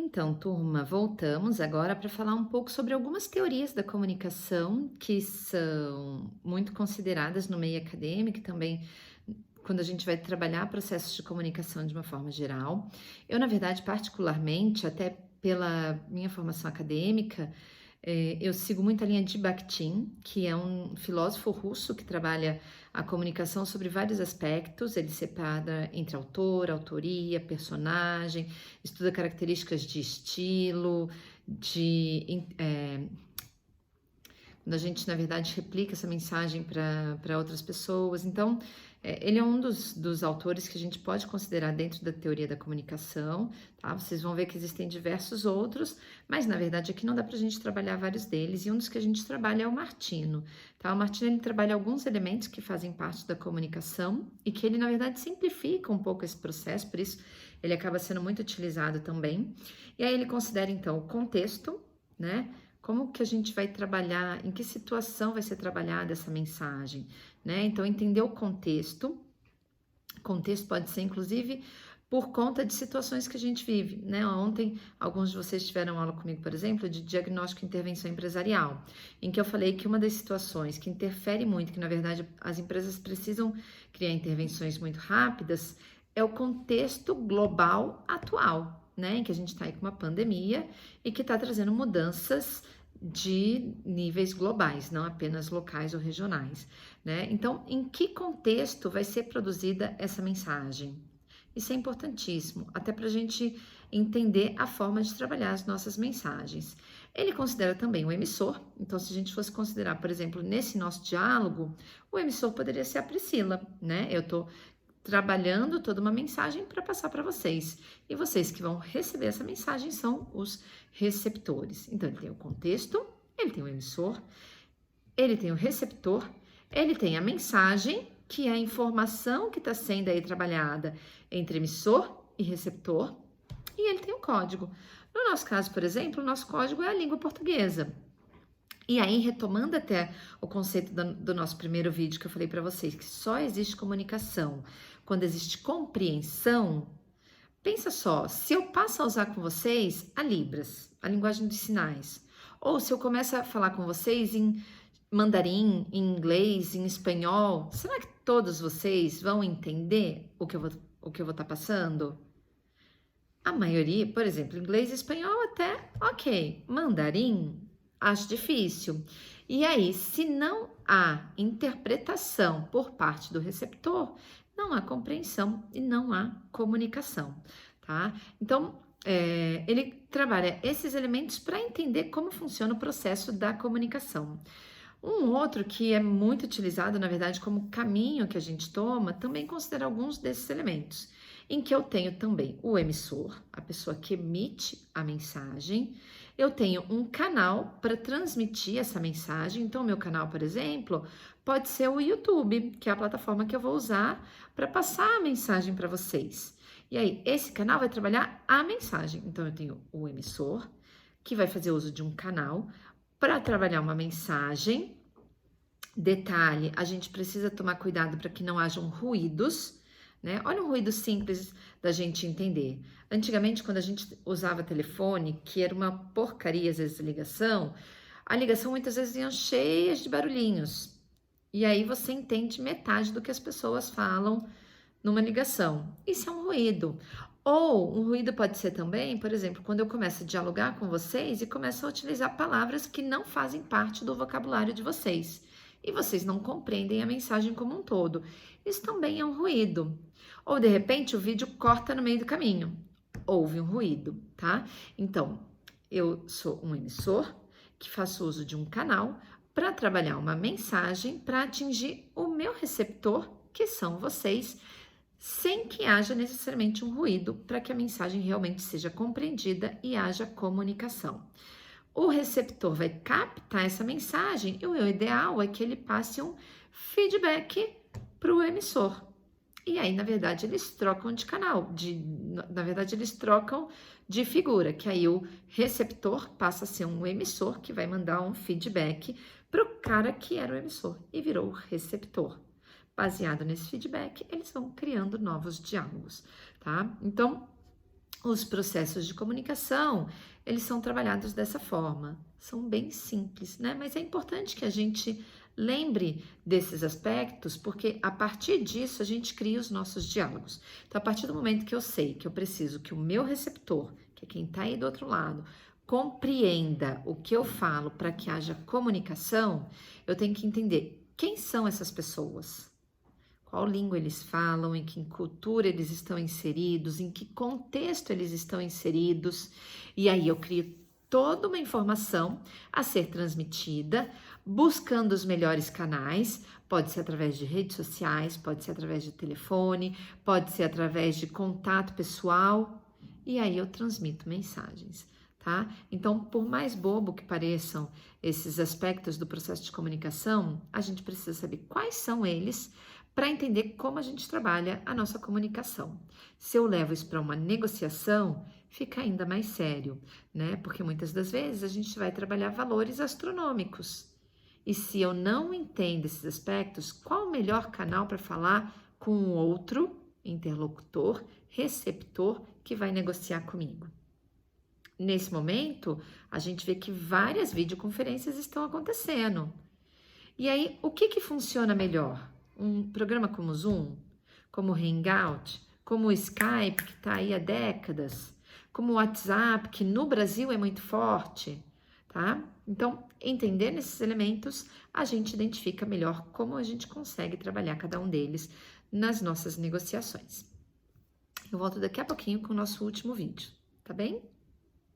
Então, turma, voltamos agora para falar um pouco sobre algumas teorias da comunicação que são muito consideradas no meio acadêmico e também quando a gente vai trabalhar processos de comunicação de uma forma geral. Eu, na verdade, particularmente, até pela minha formação acadêmica, eu sigo muito a linha de Bakhtin, que é um filósofo russo que trabalha a comunicação sobre vários aspectos. Ele separa entre autor, autoria, personagem, estuda características de estilo, quando a gente, na verdade, replica essa mensagem para outras pessoas. Então, ele é um dos autores que a gente pode considerar dentro da teoria da comunicação, tá? Vocês vão ver que existem diversos outros, mas, na verdade, aqui não dá para a gente trabalhar vários deles, e um dos que a gente trabalha é o Martino, tá? O Martino, ele trabalha alguns elementos que fazem parte da comunicação e que ele, na verdade, simplifica um pouco esse processo, por isso ele acaba sendo muito utilizado também. E aí ele considera, então, o contexto, né? Como que a gente vai trabalhar, em que situação vai ser trabalhada essa mensagem, né? Então, entender o contexto. Contexto pode ser, inclusive, por conta de situações que a gente vive, né? Ontem, alguns de vocês tiveram aula comigo, por exemplo, de diagnóstico e intervenção empresarial, em que eu falei que uma das situações que interfere muito, que na verdade as empresas precisam criar intervenções muito rápidas, é o contexto global atual, né? Em que a gente está aí com uma pandemia e que está trazendo mudanças de níveis globais, não apenas locais ou regionais, né? Então, em que contexto vai ser produzida essa mensagem? Isso é importantíssimo, até para a gente entender a forma de trabalhar as nossas mensagens. Ele considera também o emissor, então, se a gente fosse considerar, por exemplo, nesse nosso diálogo, o emissor poderia ser a Priscila, né? Eu estou trabalhando toda uma mensagem para passar para vocês. E vocês que vão receber essa mensagem são os receptores. Então, ele tem o contexto, ele tem o emissor, ele tem o receptor, ele tem a mensagem, que é a informação que está sendo aí trabalhada entre emissor e receptor, e ele tem o código. No nosso caso, por exemplo, o nosso código é a língua portuguesa. E aí, retomando até o conceito do nosso primeiro vídeo que eu falei para vocês, que só existe comunicação quando existe compreensão, pensa só, se eu passo a usar com vocês a Libras, a linguagem dos sinais, ou se eu começo a falar com vocês em mandarim, em inglês, em espanhol, será que todos vocês vão entender o que eu vou estar passando? A maioria, por exemplo, inglês e espanhol até ok, mandarim acho difícil. E aí, se não há interpretação por parte do receptor, não há compreensão e não há comunicação, tá? Então, ele trabalha esses elementos para entender como funciona o processo da comunicação. Um outro que é muito utilizado, na verdade, como caminho que a gente toma, também considera alguns desses elementos, em que eu tenho também o emissor, a pessoa que emite a mensagem, eu tenho um canal para transmitir essa mensagem, então o meu canal, por exemplo, pode ser o YouTube, que é a plataforma que eu vou usar para passar a mensagem para vocês. E aí, esse canal vai trabalhar a mensagem, então eu tenho o emissor, que vai fazer uso de um canal, para trabalhar uma mensagem. Detalhe, a gente precisa tomar cuidado para que não hajam ruídos, né? Olha um ruído simples da gente entender. Antigamente, quando a gente usava telefone, que era uma porcaria às vezes a ligação muitas vezes ia cheia de barulhinhos. E aí você entende metade do que as pessoas falam numa ligação. Isso é um ruído. Ou um ruído pode ser também, por exemplo, quando eu começo a dialogar com vocês e começo a utilizar palavras que não fazem parte do vocabulário de vocês. E vocês não compreendem a mensagem como um todo. Isso também é um ruído. Ou de repente o vídeo corta no meio do caminho. Houve um ruído, tá? Então, eu sou um emissor que faço uso de um canal para trabalhar uma mensagem para atingir o meu receptor, que são vocês, sem que haja necessariamente um ruído, para que a mensagem realmente seja compreendida e haja comunicação. O receptor vai captar essa mensagem e o ideal é que ele passe um feedback para o emissor. E aí, na verdade, eles trocam de canal, na verdade, eles trocam de figura, que aí o receptor passa a ser um emissor que vai mandar um feedback para o cara que era o emissor e virou o receptor. Baseado nesse feedback, eles vão criando novos diálogos, tá? Então, Os processos de comunicação, eles são trabalhados dessa forma, são bem simples, né? Mas é importante que a gente lembre desses aspectos, porque a partir disso a gente cria os nossos diálogos. Então, a partir do momento que eu sei que eu preciso que o meu receptor, que é quem está aí do outro lado, compreenda o que eu falo para que haja comunicação, eu tenho que entender quem são essas pessoas. Qual língua eles falam, em que cultura eles estão inseridos, em que contexto eles estão inseridos. E aí eu crio toda uma informação a ser transmitida, buscando os melhores canais. Pode ser através de redes sociais, pode ser através de telefone, pode ser através de contato pessoal. E aí eu transmito mensagens, tá? Então, por mais bobo que pareçam esses aspectos do processo de comunicação, a gente precisa saber quais são eles, para entender como a gente trabalha a nossa comunicação. Se eu levo isso para uma negociação, fica ainda mais sério, né? Porque muitas das vezes a gente vai trabalhar valores astronômicos. E se eu não entendo esses aspectos, qual o melhor canal para falar com o outro interlocutor, receptor que vai negociar comigo? Nesse momento, a gente vê que várias videoconferências estão acontecendo. E aí, o que funciona melhor? Um programa como o Zoom, como o Hangout, como o Skype, que está aí há décadas, como o WhatsApp, que no Brasil é muito forte, tá? Então, entendendo esses elementos, a gente identifica melhor como a gente consegue trabalhar cada um deles nas nossas negociações. Eu volto daqui a pouquinho com o nosso último vídeo, tá bem?